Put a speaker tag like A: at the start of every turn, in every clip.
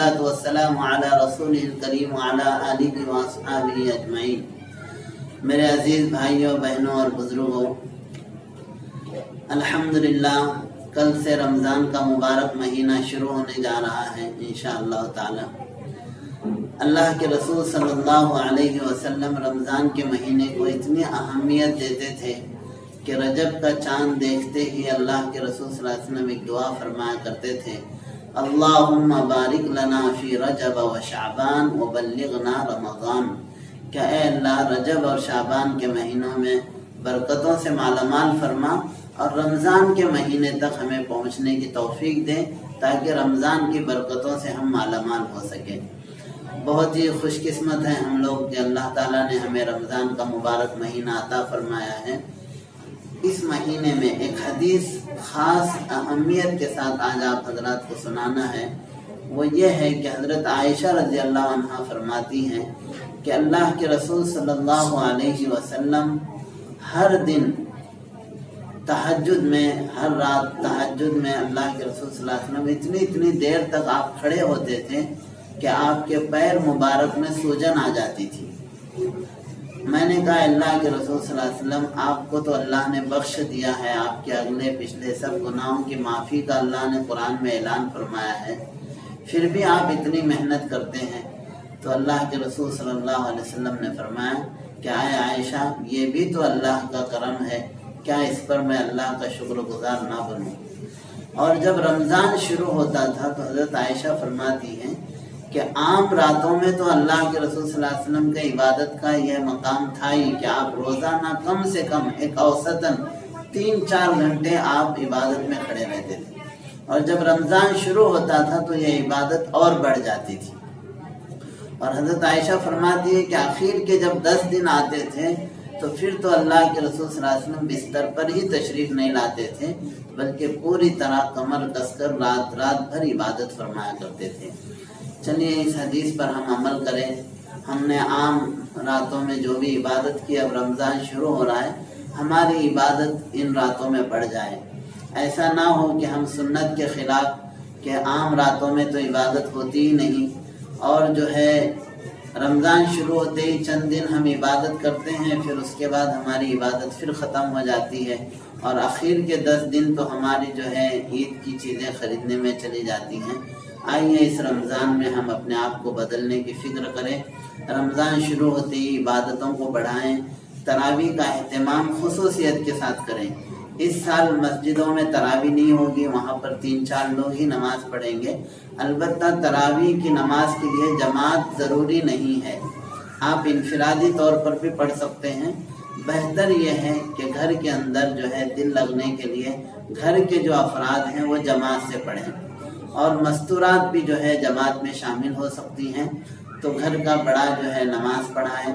A: वस्सलातु वस्सलामु अला रसूलिल करीम व अला आलिहि व अस्हाबिहि अजमईन। मेरे अजीज़ भाइयों, बहनों और बुज़ुर्गों, अल्हम्दुलिल्लाह कल से रमज़ान का मुबारक महीना शुरू होने जा रहा है इंशाअल्लाह ताला। अल्लाह के रसूल सल्लल्लाहु अलैहि वसल्लम रमज़ान के महीने को इतनी अहमियत देते थे कि रजब का चाँद देखते ही अल्लाह के रसूल सल्लल्लाहु अलैहि वसल्लम एक दुआ फरमाया करते थे, अल्लाहुम्मा बारिक लना फी रजब व शाबान व बल्लिगना रमज़ान। क्या ऐ अल्लाह, रजब और शाबान के महीनों में बरकतों से मालामाल फरमा और रमज़ान के महीने तक हमें पहुँचने की तौफीक दे ताकि रमज़ान की बरकतों से हम मालामाल हो सके। बहुत ही खुशकिस्मत हैं हम लोग कि अल्लाह ताला ने हमें रमज़ान का मुबारक महीना अता फरमाया है। इस महीने में एक हदीस ख़ास अहमियत के साथ आज आप हजरात को सुनाना है। वो ये है कि हज़रत आयशा रज़ी अल्लाह अन्हा फरमाती हैं कि अल्लाह के रसूल सल्लल्लाहु अलैहि वसल्लम हर दिन तहज्जुद में, हर रात तहज्जुद में अल्लाह के रसूल सल्लल्लाहु अलैहि वसल्लम इतनी देर तक आप खड़े होते थे कि आपके पैर मुबारक में सूजन आ जाती थी। मैंने कहा, अल्लाह के रसूल सल्लल्लाहु अलैहि वसल्लम, आपको तो अल्लाह ने बख्श दिया है, आपके अगले पिछले सब गुनाहों की माफ़ी का अल्लाह ने कुरान में ऐलान फरमाया है, फिर भी आप इतनी मेहनत करते हैं। तो अल्लाह के रसूल सल्लल्लाहु अलैहि वसल्लम ने फरमाया कि आए आयशा, ये भी तो अल्लाह का करम है, क्या इस पर मैं अल्लाह का शुक्रगुजार ना बनूं। और जब रमज़ान शुरू होता था तो हज़रत आयशा फरमाती हैं कि आम रातों में तो अल्लाह के रसूल सल्लल्लाहु अलैहि वसल्लम के इबादत का यह मकाम था ही कि आप रोज़ाना कम से कम एक औसतन 3-4 घंटे आप इबादत में खड़े रहते थे। और जब रमज़ान शुरू होता था तो यह इबादत और बढ़ जाती थी। और हज़रत आयशा फरमाती है कि आखिर के जब 10 दिन आते थे तो फिर तो अल्लाह के रसूल सल्लल्लाहु अलैहि वसल्लम बिस्तर पर ही तशरीफ़ नहीं लाते थे, बल्कि पूरी तरह कमर कसकर रात रात भर इबादत फरमाया करते थे। चलिए इस हदीस पर हम अमल करें। हमने आम रातों में जो भी इबादत की, अब रमज़ान शुरू हो रहा है, हमारी इबादत इन रातों में बढ़ जाए। ऐसा ना हो कि हम सुन्नत के ख़िलाफ़ कि आम रातों में तो इबादत होती ही नहीं और जो है रमज़ान शुरू होते ही चंद दिन हम इबादत करते हैं, फिर उसके बाद हमारी इबादत फिर ख़त्म हो जाती है और आखिर के 10 दिन तो हमारी जो है ईद की चीज़ें ख़रीदने में चली जाती हैं। आइए इस रमज़ान में हम अपने आप को बदलने की फ़िक्र करें। रमज़ान शुरू होते ही इबादतों को बढ़ाएं, तरावी का अहतमाम खुसूसियत के साथ करें। इस साल मस्जिदों में तरावी नहीं होगी, वहाँ पर 3-4 लोग ही नमाज़ पढ़ेंगे। अलबत्ता तरावी की नमाज के लिए जमात ज़रूरी नहीं है, आप इनफरादी तौर पर भी पढ़ सकते हैं। बेहतर यह है कि घर के अंदर जो है दिल लगने के लिए घर के जो अफराद हैं वो जमात से पढ़ें और मस्तूरात भी जो है जमात में शामिल हो सकती हैं, तो घर का बड़ा जो है नमाज पढ़ाएं।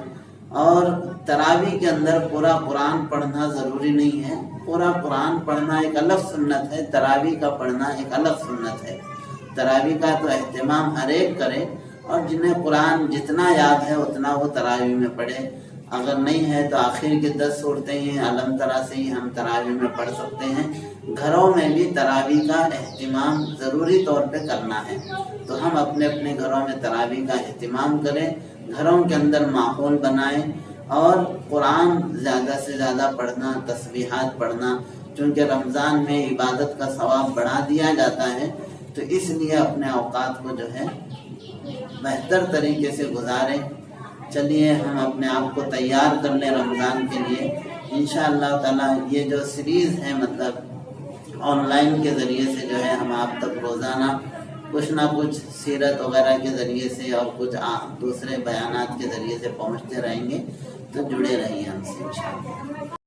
A: और तरावी के अंदर पूरा कुरान पढ़ना ज़रूरी नहीं है, पूरा कुरान पढ़ना एक अलग सुन्नत है, तरावी का पढ़ना एक अलग सुन्नत है। तरावी का तो एहतमाम हर एक करे और जिन्हें कुरान जितना याद है उतना वो तरावी में पढ़े। अगर नहीं है तो आखिर के 10 सूरतें ही अलम तरा से ही हम तरावी में पढ़ सकते हैं। घरों में भी तरावी का एहतमाम ज़रूरी तौर पे करना है, तो हम अपने अपने घरों में तरावी का एहतमाम करें, घरों के अंदर माहौल बनाएं और कुरान ज़्यादा से ज़्यादा पढ़ना, तस्बीहात पढ़ना, चूँकि रमज़ान में इबादत का सवाब बढ़ा दिया जाता है, तो इसलिए अपने औकात को जो है बेहतर तरीके से गुजारें। चलिए हम अपने आप को तैयार कर लें रमज़ान के लिए। इंशाअल्लाह ताला ये जो सीरीज़ है, मतलब ऑनलाइन के ज़रिए से जो है हम आप तक रोज़ाना कुछ ना कुछ सीरत वगैरह के ज़रिए से और कुछ दूसरे बयानात के ज़रिए से पहुँचते रहेंगे, तो जुड़े रहिए हमसे इंशाअल्लाह।